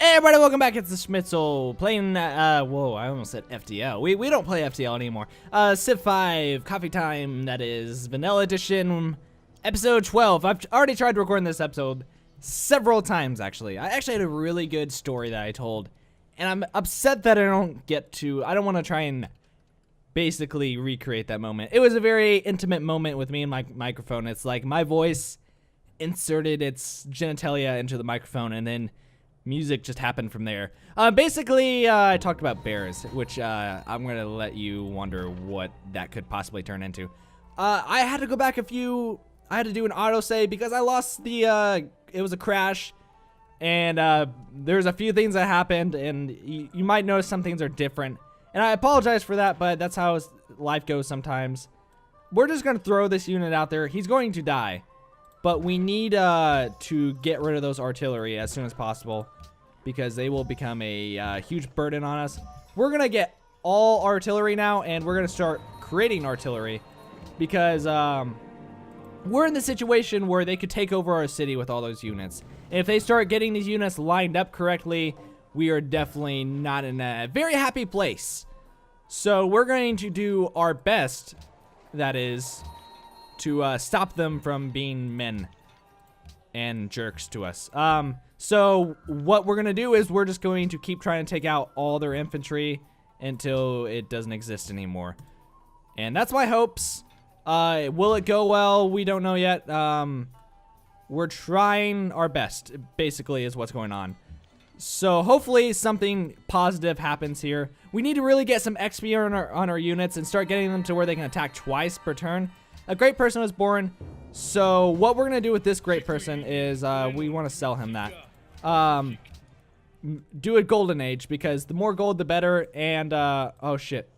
Hey everybody, welcome back. It's the Schmidtzle playing, whoa, I almost said FTL. We don't play FTL anymore. Civ 5, Coffee Time, that is, Vanilla Edition, episode 12. I've already tried recording this episode several times, actually. I actually had a really good story that I told, and I'm upset that I don't want to try and basically recreate that moment. It was a very intimate moment with me and my microphone. It's like my voice inserted its genitalia into the microphone, and then music just happened from there. Basically, I talked about bears, which I'm going to let you wonder what that could possibly turn into. I had to go back I had to do an autosave because I lost it was a crash, and there's a few things that happened, and you might notice some things are different. And I apologize for that, but that's how life goes sometimes. We're just going to throw this unit out there. He's going to die. But we need to get rid of those artillery as soon as possible because they will become a huge burden on us. We're going to get all artillery now, and we're going to start creating artillery because we're in the situation where they could take over our city with all those units. And if they start getting these units lined up correctly, we are definitely not in a very happy place. So we're going to do our best, that is, to stop them from being men and jerks to us. So what we're gonna do is we're just going to keep trying to take out all their infantry until it doesn't exist anymore. And that's my hopes. Will it go well? We don't know yet. We're trying our best, basically, is what's going on. So hopefully something positive happens here. We need to really get some XP on our units and start getting them to where they can attack twice per turn. A great person was born, so what we're going to do with this great person is we want to sell him that. Do a golden age, because the more gold the better, and oh shit.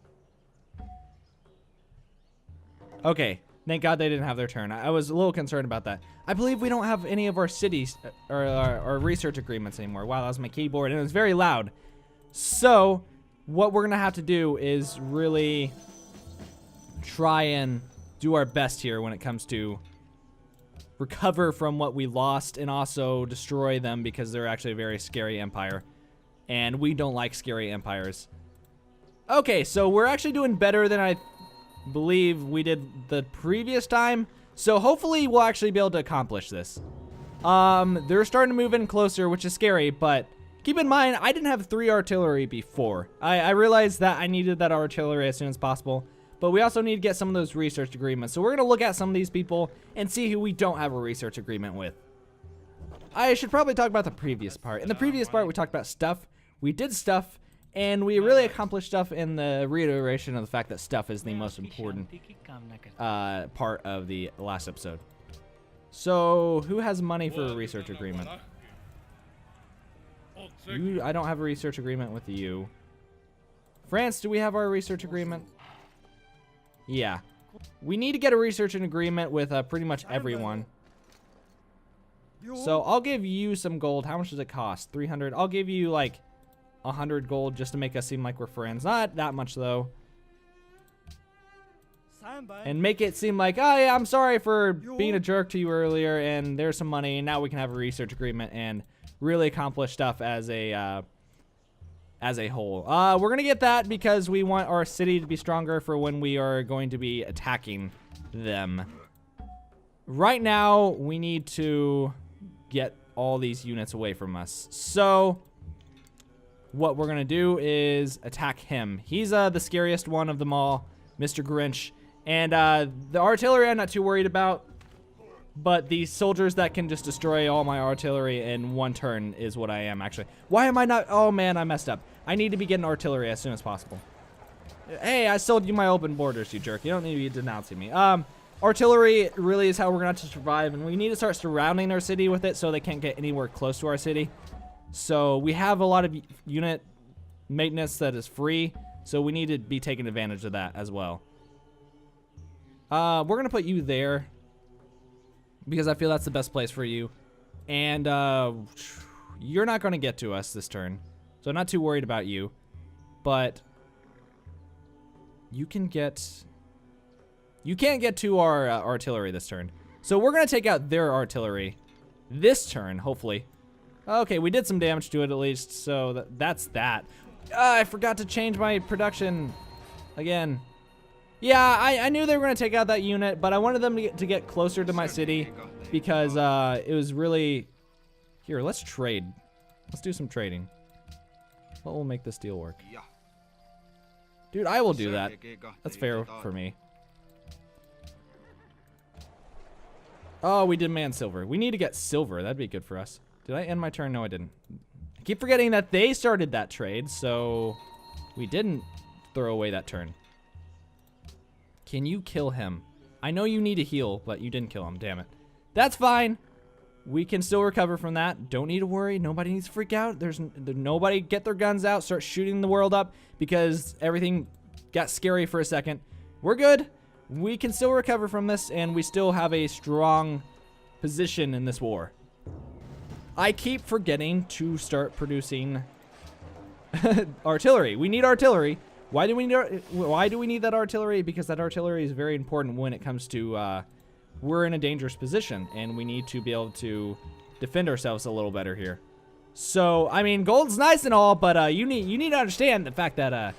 Okay, thank God they didn't have their turn. I was a little concerned about that. I believe we don't have any of our cities or our research agreements anymore. Wow, that was my keyboard, and it was very loud. So what we're going to have to do is really try and do our best here when it comes to recover from what we lost and also destroy them, because they're actually a very scary empire, and we don't like scary empires. Okay, so we're actually doing better than I believe we did the previous time, so hopefully we'll actually be able to accomplish this. They're starting to move in closer, which is scary, but keep in mind I didn't have 3 artillery before. I realized that I needed that artillery as soon as possible. But we also need to get some of those research agreements. So we're going to look at some of these people and see who we don't have a research agreement with. I should probably talk about the previous part. In the previous part, we talked about stuff. We did stuff, and we really accomplished stuff in the reiteration of the fact that stuff is the most important part of the last episode. So who has money for a research agreement? I don't have a research agreement with you. France, do we have our research agreement? Yeah, we need to get a research and agreement with pretty much everyone. So I'll give you some gold. How much does it cost? 300. I'll give you like 100 gold just to make us seem like we're friends. Not that much though. And make it seem like, oh yeah, I'm sorry for being a jerk to you earlier, and there's some money, and now we can have a research agreement and really accomplish stuff as a whole. We're gonna get that because we want our city to be stronger for when we are going to be attacking them. Right now, we need to get all these units away from us. So what we're gonna do is attack him. He's the scariest one of them all, Mr. Grinch. And the artillery I'm not too worried about, but the soldiers that can just destroy all my artillery in one turn is what I am, actually. Why am I not? Oh, man, I messed up. I need to be getting artillery as soon as possible. Hey, I sold you my open borders, you jerk. You don't need to be denouncing me. Artillery really is how we're going to have to survive, and we need to start surrounding our city with it so they can't get anywhere close to our city. So we have a lot of unit maintenance that is free, so we need to be taking advantage of that as well. We're going to put you there, because I feel that's the best place for you. And you're not going to get to us this turn, so I'm not too worried about you. But you can't get to our artillery this turn. So we're going to take out their artillery this turn, hopefully. Okay, we did some damage to it at least, so that's that. I forgot to change my production again. Yeah, I knew they were going to take out that unit, but I wanted them to get closer to my city because it was really... Here, let's trade. Let's do some trading. What will make this deal work? Dude, I will do that. That's fair for me. Oh, we did man silver. We need to get silver. That'd be good for us. Did I end my turn? No, I didn't. I keep forgetting that they started that trade, so we didn't throw away that turn. Can you kill him? I know you need to heal, but you didn't kill him. Damn it. That's fine. We can still recover from that. Don't need to worry. Nobody needs to freak out. There's nobody get their guns out, start shooting the world up because everything got scary for a second. We're good. We can still recover from this, and we still have a strong position in this war. I keep forgetting to start producing artillery. We need artillery. Why do we need that artillery? Because that artillery is very important when it comes to we're in a dangerous position, and we need to be able to defend ourselves a little better here. So, I mean, gold's nice and all, but you need to understand the fact that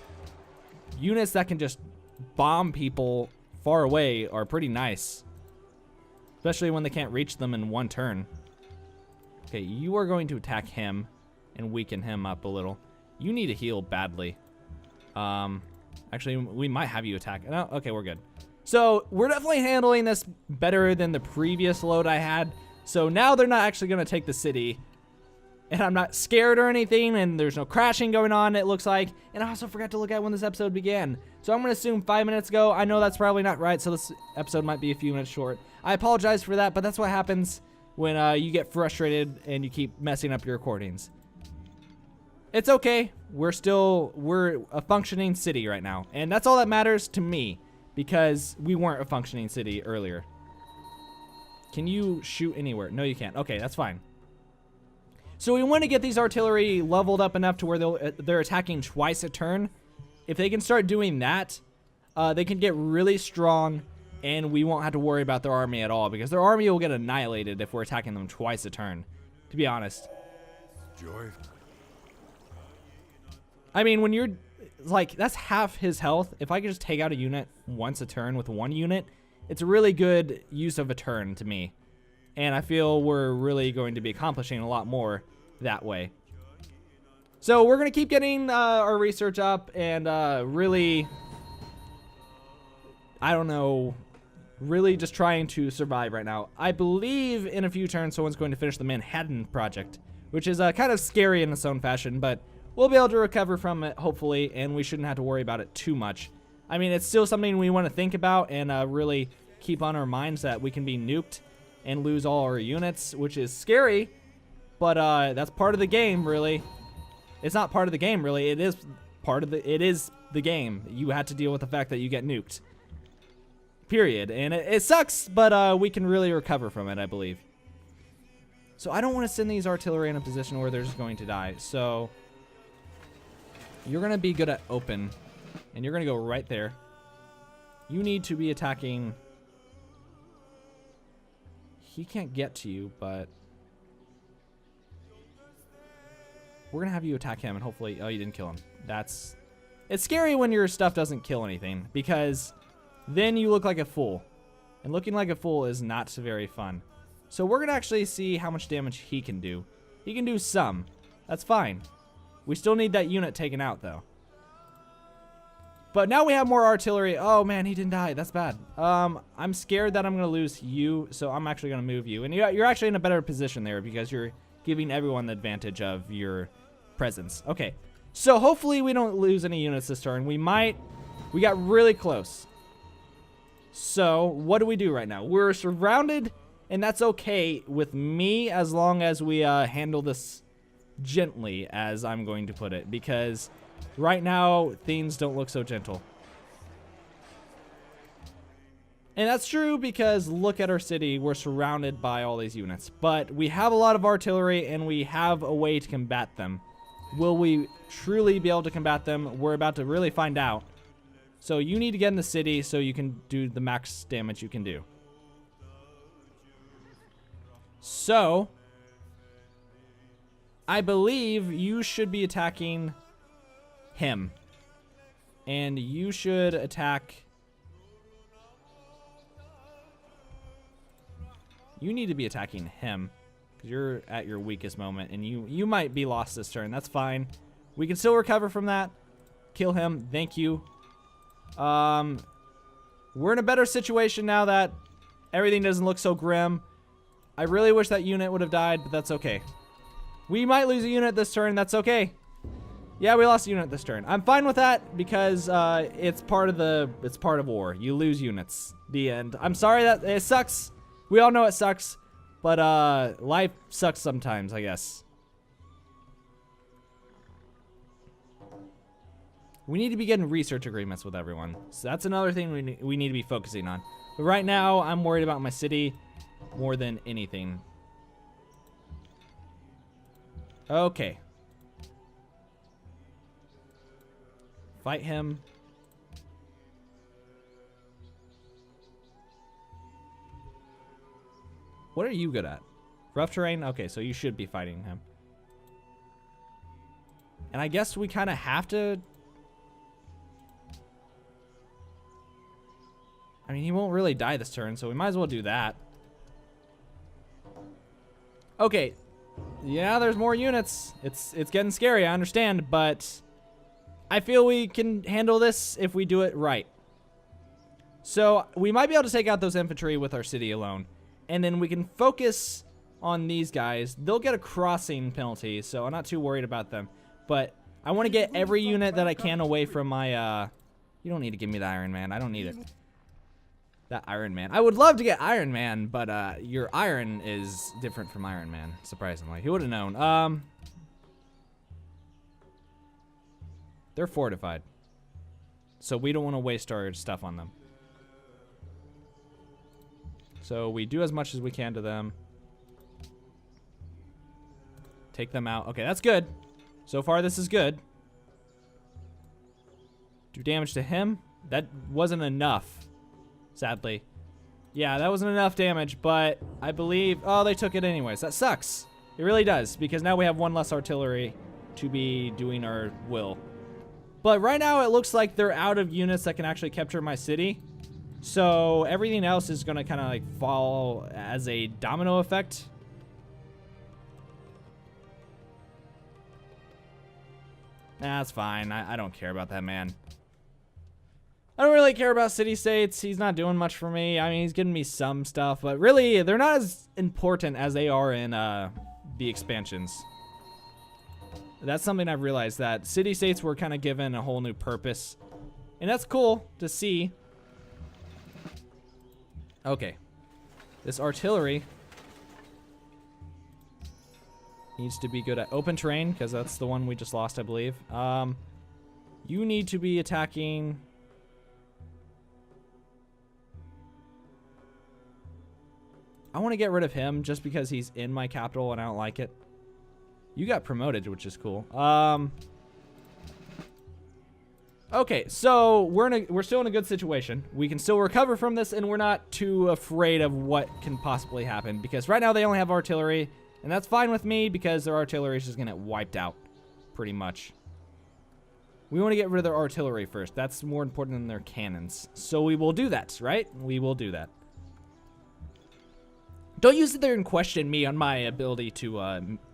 units that can just bomb people far away are pretty nice, especially when they can't reach them in one turn. Okay, you are going to attack him and weaken him up a little. You need to heal badly. Actually, we might have you attack. No, okay, we're good. So we're definitely handling this better than the previous load I had. So now they're not actually going to take the city. And I'm not scared or anything, and there's no crashing going on, it looks like. And I also forgot to look at when this episode began. So I'm going to assume 5 minutes ago. I know that's probably not right, so this episode might be a few minutes short. I apologize for that, but that's what happens when you get frustrated and you keep messing up your recordings. It's okay. We're a functioning city right now. And that's all that matters to me, because we weren't a functioning city earlier. Can you shoot anywhere? No, you can't. Okay, that's fine. So we want to get these artillery leveled up enough to where they're attacking twice a turn. If they can start doing that, they can get really strong, and we won't have to worry about their army at all, because their army will get annihilated if we're attacking them twice a turn, to be honest. Joy. I mean, when you're, like, that's half his health. If I could just take out a unit once a turn with one unit, it's a really good use of a turn to me. And I feel we're really going to be accomplishing a lot more that way. So we're going to keep getting our research up and really, I don't know, really just trying to survive right now. I believe in a few turns someone's going to finish the Manhattan Project, which is kind of scary in its own fashion, but we'll be able to recover from it, hopefully, and we shouldn't have to worry about it too much. I mean, it's still something we want to think about and really keep on our minds that we can be nuked and lose all our units, which is scary, but that's part of the game, really. It's not part of the game, really. It is the game. You had to deal with the fact that you get nuked. Period. And it sucks, but we can really recover from it, I believe. So I don't want to send these artillery in a position where they're just going to die. So you're going to be good at open, and you're going to go right there. You need to be attacking. He can't get to you, but we're going to have you attack him, and hopefully... Oh, you didn't kill him. It's scary when your stuff doesn't kill anything, because then you look like a fool. And looking like a fool is not very fun. So we're going to actually see how much damage he can do. He can do some. That's fine. We still need that unit taken out, though. But now we have more artillery. Oh, man, he didn't die. That's bad. I'm scared that I'm going to lose you, so I'm actually going to move you. And you're actually in a better position there because you're giving everyone the advantage of your presence. Okay, so hopefully we don't lose any units this turn. We got really close. So what do we do right now? We're surrounded, and that's okay with me as long as we handle this gently, as I'm going to put it, because right now things don't look so gentle. And that's true because look at our city. We're surrounded by all these units, but we have a lot of artillery and we have a way to combat them. Will we truly be able to combat them? We're about to really find out. So you need to get in the city so you can do the max damage you can do. So I believe you should be attacking him. And you should attack... You need to be attacking him. Because you're at your weakest moment. And you might be lost this turn. That's fine. We can still recover from that. Kill him. Thank you. We're in a better situation now that everything doesn't look so grim. I really wish that unit would have died, but that's okay. We might lose a unit this turn. That's okay. Yeah, we lost a unit this turn. I'm fine with that because it's part of war. You lose units. The end. I'm sorry that it sucks. We all know it sucks, but life sucks sometimes, I guess. We need to be getting research agreements with everyone. So that's another thing we need to be focusing on. But right now, I'm worried about my city more than anything. Okay. Fight him. What are you good at? Rough terrain? Okay, so you should be fighting him. And I guess we kind of have to... I mean, he won't really die this turn, so we might as well do that. Okay. Yeah, there's more units. It's getting scary, I understand, but I feel we can handle this if we do it right. So we might be able to take out those infantry with our city alone. And then we can focus on these guys. They'll get a crossing penalty, so I'm not too worried about them. But I want to get every unit that I can away from my... You don't need to give me the Iron Man. I don't need it. That Iron Man. I would love to get Iron Man, but your iron is different from Iron Man, surprisingly. Who would have known? They're fortified. So we don't want to waste our stuff on them. So we do as much as we can to them. Take them out. Okay, that's good. So far, this is good. Do damage to him. That wasn't enough. Sadly. Yeah, that wasn't enough damage, but I believe... Oh, they took it anyways. That sucks. It really does, because now we have one less artillery to be doing our will. But right now, it looks like they're out of units that can actually capture my city. So everything else is going to kind of like fall as a domino effect. Nah, that's fine. I don't care about that man. I don't really care about city-states. He's not doing much for me. I mean, he's giving me some stuff, but really, they're not as important as they are in the expansions. That's something I've realized, that city-states were kind of given a whole new purpose. And that's cool to see. Okay. This artillery needs to be good at open terrain, because that's the one we just lost, I believe. You need to be attacking... I want to get rid of him just because he's in my capital and I don't like it. You got promoted, which is cool. Okay, so we're still in a good situation. We can still recover from this, and we're not too afraid of what can possibly happen, because right now they only have artillery, and that's fine with me because their artillery is just gonna get wiped out, pretty much. We want to get rid of their artillery first. That's more important than their cannons. So we will do that, right? We will do that. Don't use it there and question me on my ability to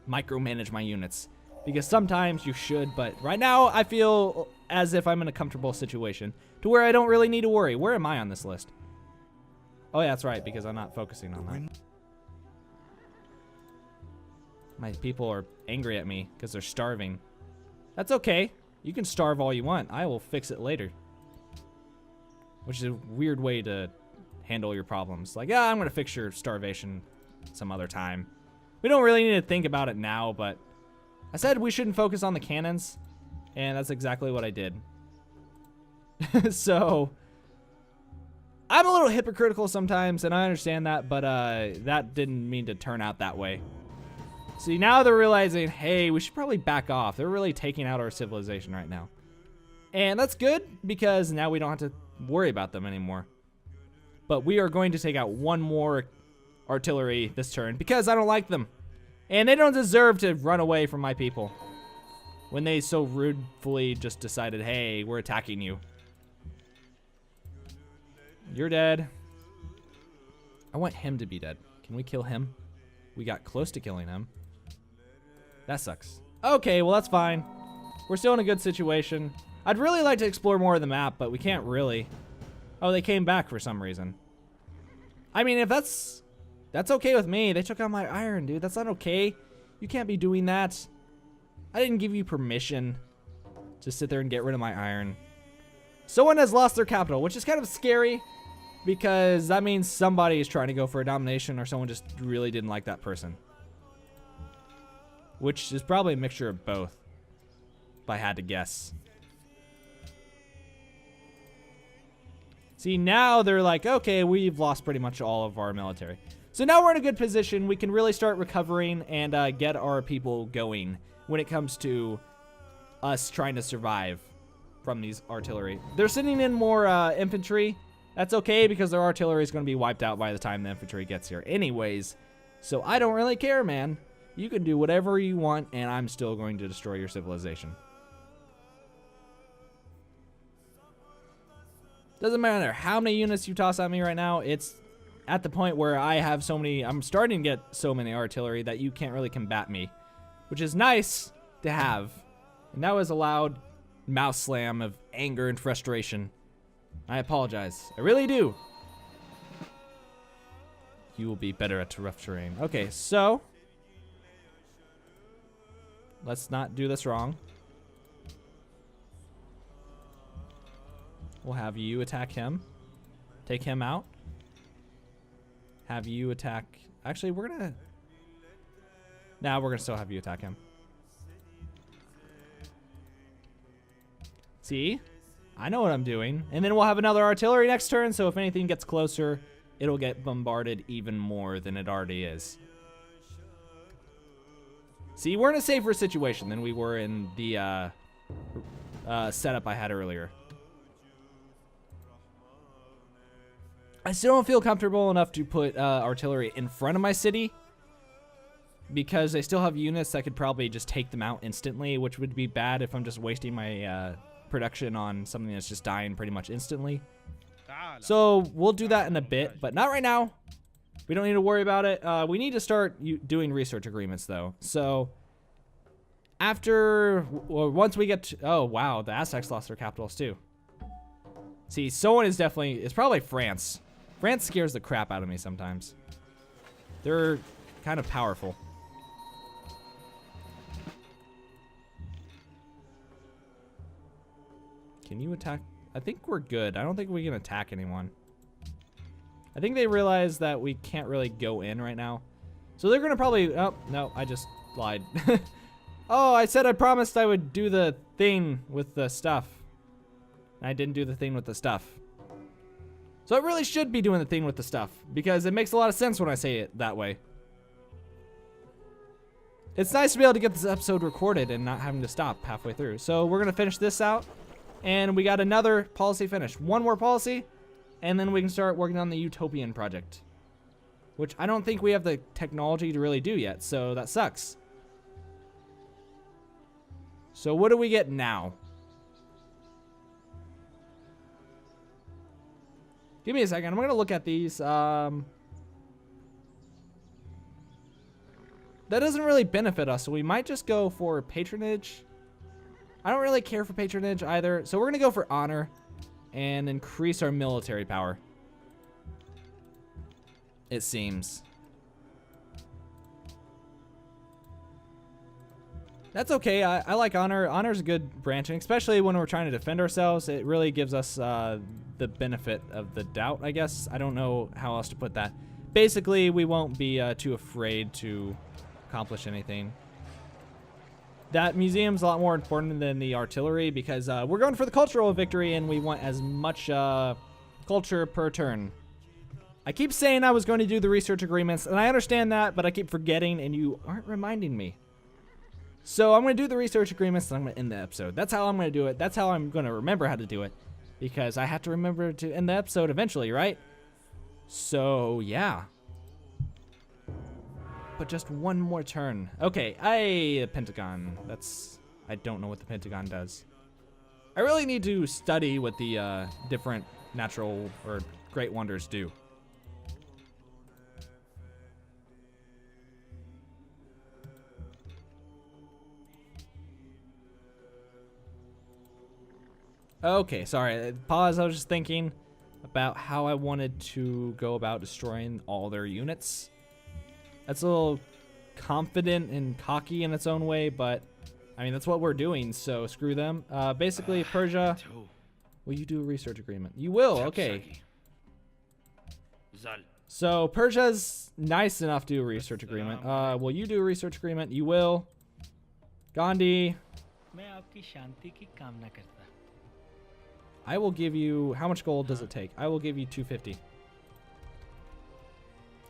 micromanage my units, because sometimes you should, but right now I feel as if I'm in a comfortable situation to where I don't really need to worry. Where am I on this list? Oh yeah, that's right, because I'm not focusing on that. My people are angry at me because they're starving. That's okay. You can starve all you want. I will fix it later. Which is a weird way to handle your problems. Like, yeah, I'm going to fix your starvation some other time. We don't really need to think about it now, but I said we shouldn't focus on the cannons, and that's exactly what I did. So, I'm a little hypocritical sometimes, and I understand that, but that didn't mean to turn out that way. See, now they're realizing, hey, we should probably back off. They're really taking out our civilization right now. And that's good, because now we don't have to worry about them anymore. But we are going to take out one more artillery this turn because I don't like them. And they don't deserve to run away from my people when they so rudely just decided, hey, we're attacking you. You're dead. I want him to be dead. Can we kill him? We got close to killing him. That sucks. Okay, well, that's fine. We're still in a good situation. I'd really like to explore more of the map, but we can't really. Oh, they came back for some reason. I mean, if that's okay with me. They took out my iron, dude. That's not okay. You can't be doing that. I didn't give you permission to sit there and get rid of my iron. Someone has lost their capital, which is kind of scary because that means somebody is trying to go for a domination or someone just really didn't like that person. Which is probably a mixture of both, if I had to guess. See, now they're like, okay, we've lost pretty much all of our military. So now we're in a good position. We can really start recovering and get our people going when it comes to us trying to survive from these artillery. They're sending in more infantry. That's okay because their artillery is going to be wiped out by the time the infantry gets here anyways. So I don't really care, man. You can do whatever you want, and I'm still going to destroy your civilization. Doesn't matter how many units you toss at me right now. It's at the point where I have so many, I'm starting to get so many artillery that you can't really combat me, which is nice to have. And that was a loud mouse slam of anger and frustration. I apologize. I really do. You will be better at rough terrain. Okay, so let's not do this wrong. We'll have you attack him. Take him out. Have you attack. Actually, we're gonna. Now we're gonna still have you attack him. See? I know what I'm doing. And then we'll have another artillery next turn, so if anything gets closer, it'll get bombarded even more than it already is. See, we're in a safer situation than we were in the setup I had earlier. I still don't feel comfortable enough to put artillery in front of my city because they still have units that could probably just take them out instantly, which would be bad if I'm just wasting my production on something that's just dying pretty much instantly. So we'll do that in a bit, but not right now. We don't need to worry about it. We need to start doing research agreements, though. So after, or once we get to, oh, wow, the Aztecs lost their capitals, too. See, someone is definitely, it's probably France. France scares the crap out of me sometimes. They're kind of powerful. Can you attack? I think we're good. I don't think we can attack anyone. I think they realize that we can't really go in right now. So they're going to probably, oh, no, I just lied. Oh, I said I promised I would do the thing with the stuff. I didn't do the thing with the stuff. So I really should be doing the thing with the stuff because it makes a lot of sense when I say it that way. It's nice to be able to get this episode recorded and not having to stop halfway through. So we're going to finish this out. And we got another policy finished. One more policy, and then we can start working on the Utopian project, which I don't think we have the technology to really do yet, so that sucks. So what do we get now? Give me a second. I'm going to look at these. That doesn't really benefit us, so we might just go for patronage. I don't really care for patronage either, so we're going to go for honor and increase our military power. It seems. That's okay. I like honor. Honor's a good branching, especially when we're trying to defend ourselves. It really gives us the benefit of the doubt, I guess. I don't know how else to put that. Basically, we won't be too afraid to accomplish anything. That museum's a lot more important than the artillery because we're going for the cultural victory and we want as much culture per turn. I keep saying I was going to do the research agreements, and I understand that, but I keep forgetting, and you aren't reminding me. So I'm going to do the research agreements, and I'm going to end the episode. That's how I'm going to do it. That's how I'm going to remember how to do it, because I have to remember to end the episode eventually, right? So, yeah. but just one more turn. Okay, Pentagon. I don't know what the Pentagon does. I really need to study what the different natural or great wonders do. Okay, sorry. Pause. I was just thinking about how I wanted to go about destroying all their units. That's a little confident and cocky in its own way, but I mean, that's what we're doing, so screw them. Basically, Persia, will you do a research agreement? You will, okay. So Persia's nice enough to do a research agreement. Will you do a research agreement? You will. Gandhi. I will give you, how much gold does it take? I will give you 250.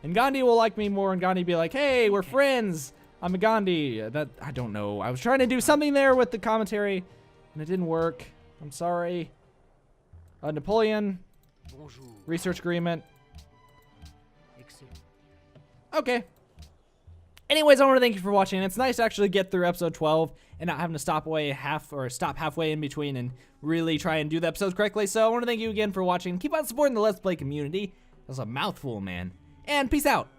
And Gandhi will like me more, and Gandhi be like, hey, we're friends. I'm a Gandhi. I don't know. I was trying to do something there with the commentary, and it didn't work. I'm sorry. Napoleon. Research agreement. Okay. Anyways, I want to thank you for watching. It's nice to actually get through episode 12 and not having to stop halfway in between and really try and do the episodes correctly. So I want to thank you again for watching. Keep on supporting the Let's Play community. That's a mouthful, man. And peace out.